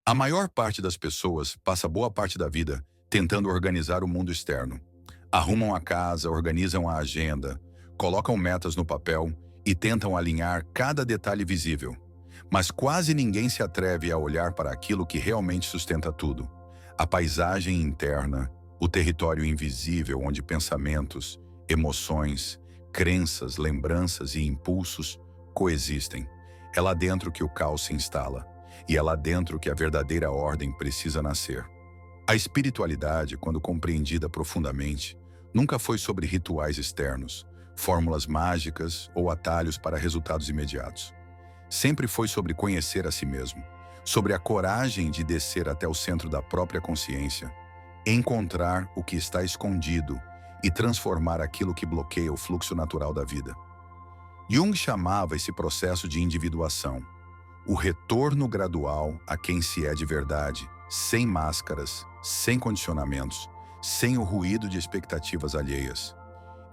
A maior parte das pessoas passa boa parte da vida tentando organizar o mundo externo. Arrumam a casa, organizam a agenda, colocam metas no papel e tentam alinhar cada detalhe visível. Mas quase ninguém se atreve a olhar para aquilo que realmente sustenta tudo. A paisagem interna, o território invisível onde pensamentos, emoções, crenças, lembranças e impulsos coexistem. É lá dentro que o caos se instala. E é lá dentro que a verdadeira ordem precisa nascer. A espiritualidade, quando compreendida profundamente, nunca foi sobre rituais externos, fórmulas mágicas ou atalhos para resultados imediatos. Sempre foi sobre conhecer a si mesmo, sobre a coragem de descer até o centro da própria consciência, encontrar o que está escondido e transformar aquilo que bloqueia o fluxo natural da vida. Jung chamava esse processo de individuação, o retorno gradual a quem se é de verdade, sem máscaras, sem condicionamentos, sem o ruído de expectativas alheias.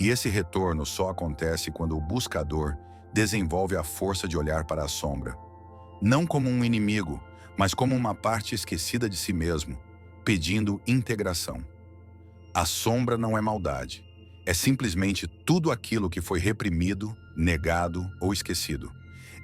E esse retorno só acontece quando o buscador desenvolve a força de olhar para a sombra, não como um inimigo, mas como uma parte esquecida de si mesmo, pedindo integração. A sombra não é maldade, é simplesmente tudo aquilo que foi reprimido, negado ou esquecido.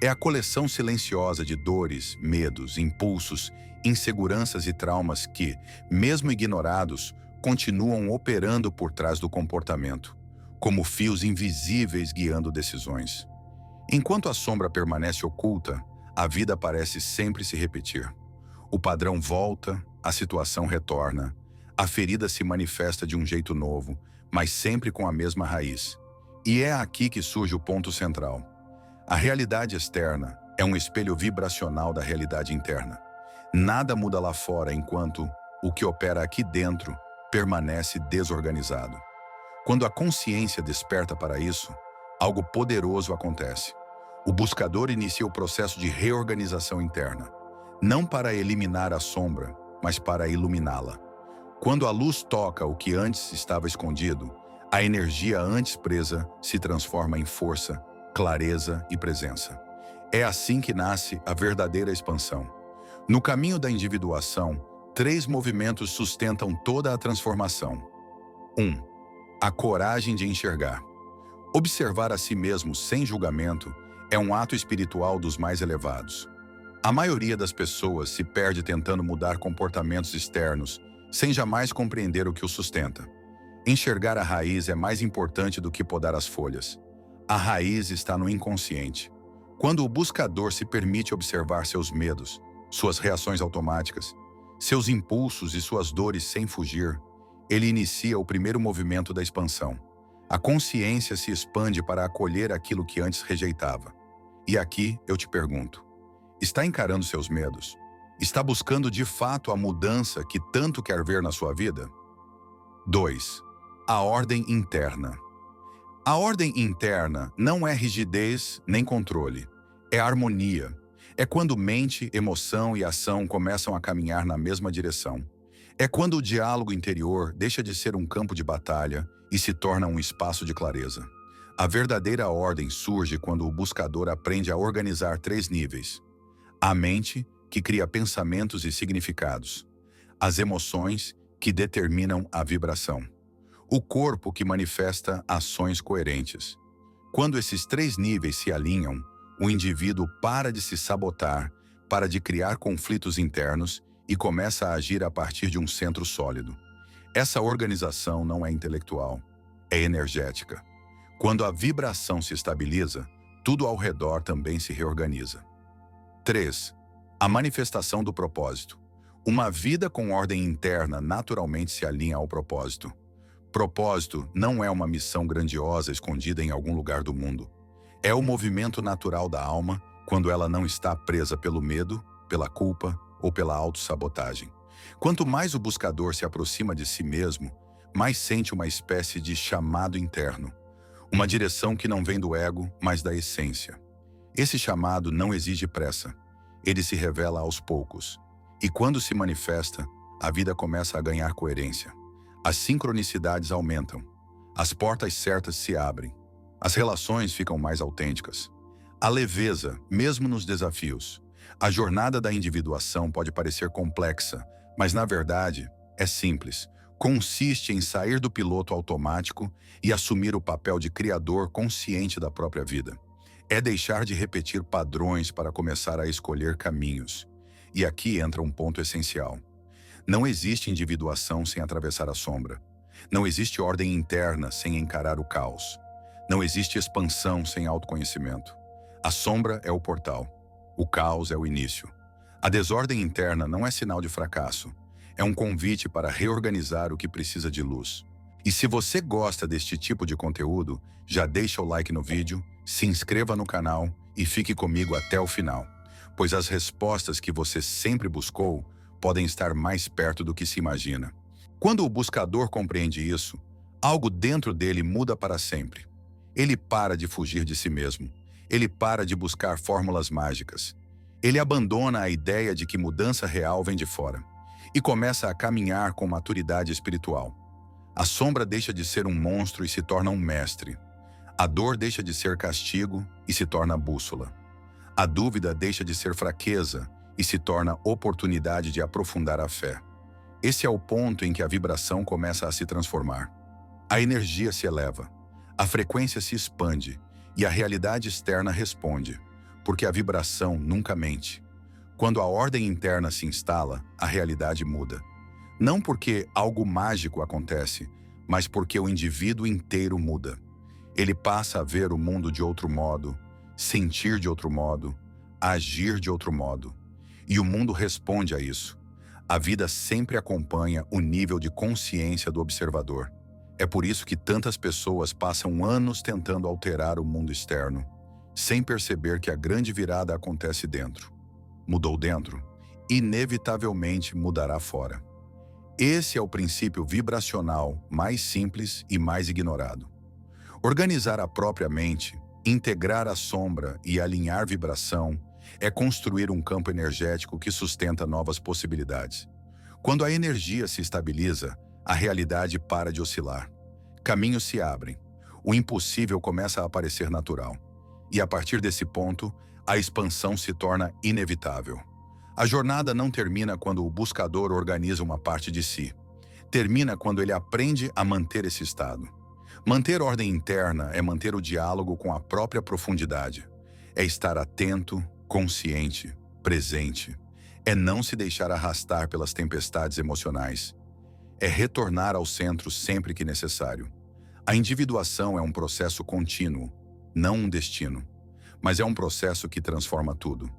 É a coleção silenciosa de dores, medos, impulsos, inseguranças e traumas que, mesmo ignorados, continuam operando por trás do comportamento, como fios invisíveis guiando decisões. Enquanto a sombra permanece oculta, a vida parece sempre se repetir. O padrão volta, a situação retorna, a ferida se manifesta de um jeito novo, mas sempre com a mesma raiz. E é aqui que surge o ponto central. A realidade externa é um espelho vibracional da realidade interna. Nada muda lá fora enquanto o que opera aqui dentro permanece desorganizado. Quando a consciência desperta para isso, algo poderoso acontece. O buscador inicia o processo de reorganização interna, não para eliminar a sombra, mas para iluminá-la. Quando a luz toca o que antes estava escondido, a energia antes presa se transforma em força, clareza e presença. É assim que nasce a verdadeira expansão. No caminho da individuação, 3 movimentos sustentam toda a transformação. 1. A coragem de enxergar. Observar a si mesmo sem julgamento é um ato espiritual dos mais elevados. A maioria das pessoas se perde tentando mudar comportamentos externos, sem jamais compreender o que os sustenta. Enxergar a raiz é mais importante do que podar as folhas. A raiz está no inconsciente. Quando o buscador se permite observar seus medos, suas reações automáticas, seus impulsos e suas dores sem fugir, ele inicia o primeiro movimento da expansão. A consciência se expande para acolher aquilo que antes rejeitava. E aqui eu te pergunto, está encarando seus medos? Está buscando de fato a mudança que tanto quer ver na sua vida? 2. A ordem interna. A ordem interna não é rigidez nem controle, é harmonia. É quando mente, emoção e ação começam a caminhar na mesma direção. É quando o diálogo interior deixa de ser um campo de batalha e se torna um espaço de clareza. A verdadeira ordem surge quando o buscador aprende a organizar 3 níveis. A mente, que cria pensamentos e significados. As emoções, que determinam a vibração. O corpo, que manifesta ações coerentes. Quando esses 3 níveis se alinham, o indivíduo para de se sabotar, para de criar conflitos internos e começa a agir a partir de um centro sólido. Essa organização não é intelectual, é energética. Quando a vibração se estabiliza, tudo ao redor também se reorganiza. 3. A manifestação do propósito. Uma vida com ordem interna naturalmente se alinha ao propósito. Propósito não é uma missão grandiosa escondida em algum lugar do mundo. É o movimento natural da alma quando ela não está presa pelo medo, pela culpa ou pela autossabotagem. Quanto mais o buscador se aproxima de si mesmo, mais sente uma espécie de chamado interno. Uma direção que não vem do ego, mas da essência. Esse chamado não exige pressa. Ele se revela aos poucos. E quando se manifesta, a vida começa a ganhar coerência. As sincronicidades aumentam. As portas certas se abrem. As relações ficam mais autênticas. A leveza, mesmo nos desafios. A jornada da individuação pode parecer complexa, mas na verdade é simples. Consiste em sair do piloto automático e assumir o papel de criador consciente da própria vida. É deixar de repetir padrões para começar a escolher caminhos. E aqui entra um ponto essencial. Não existe individuação sem atravessar a sombra. Não existe ordem interna sem encarar o caos. Não existe expansão sem autoconhecimento. A sombra é o portal. O caos é o início. A desordem interna não é sinal de fracasso. É um convite para reorganizar o que precisa de luz. E se você gosta deste tipo de conteúdo, já deixa o like no vídeo, se inscreva no canal e fique comigo até o final, pois as respostas que você sempre buscou podem estar mais perto do que se imagina. Quando o buscador compreende isso, algo dentro dele muda para sempre. Ele para de fugir de si mesmo. Ele para de buscar fórmulas mágicas. Ele abandona a ideia de que mudança real vem de fora e começa a caminhar com maturidade espiritual. A sombra deixa de ser um monstro e se torna um mestre. A dor deixa de ser castigo e se torna bússola. A dúvida deixa de ser fraqueza e se torna oportunidade de aprofundar a fé. Esse é o ponto em que a vibração começa a se transformar. A energia se eleva, a frequência se expande e a realidade externa responde, porque a vibração nunca mente. Quando a ordem interna se instala, a realidade muda. Não porque algo mágico acontece, mas porque o indivíduo inteiro muda. Ele passa a ver o mundo de outro modo, sentir de outro modo, agir de outro modo. E o mundo responde a isso. A vida sempre acompanha o nível de consciência do observador. É por isso que tantas pessoas passam anos tentando alterar o mundo externo, sem perceber que a grande virada acontece dentro. Mudou dentro, inevitavelmente mudará fora. Esse é o princípio vibracional mais simples e mais ignorado. Organizar a própria mente, integrar a sombra e alinhar vibração é construir um campo energético que sustenta novas possibilidades. Quando a energia se estabiliza, a realidade para de oscilar. Caminhos se abrem. O impossível começa a aparecer natural. E a partir desse ponto, a expansão se torna inevitável. A jornada não termina quando o buscador organiza uma parte de si. Termina quando ele aprende a manter esse estado. Manter ordem interna é manter o diálogo com a própria profundidade. É estar atento, consciente, presente. É não se deixar arrastar pelas tempestades emocionais. É retornar ao centro sempre que necessário. A individuação é um processo contínuo, não um destino. Mas é um processo que transforma tudo.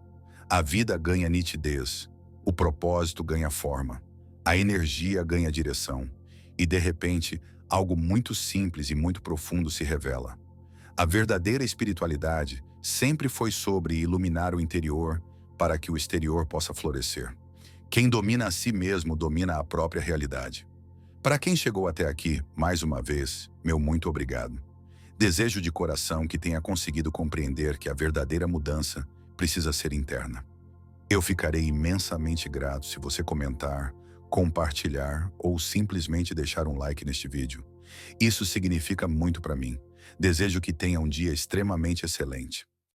A vida ganha nitidez, o propósito ganha forma, a energia ganha direção. E, de repente, algo muito simples e muito profundo se revela. A verdadeira espiritualidade sempre foi sobre iluminar o interior para que o exterior possa florescer. Quem domina a si mesmo domina a própria realidade. Para quem chegou até aqui, mais uma vez, meu muito obrigado. Desejo de coração que tenha conseguido compreender que a verdadeira mudança precisa ser interna. Eu ficarei imensamente grato se você comentar, compartilhar ou simplesmente deixar um like neste vídeo. Isso significa muito para mim. Desejo que tenha um dia extremamente excelente.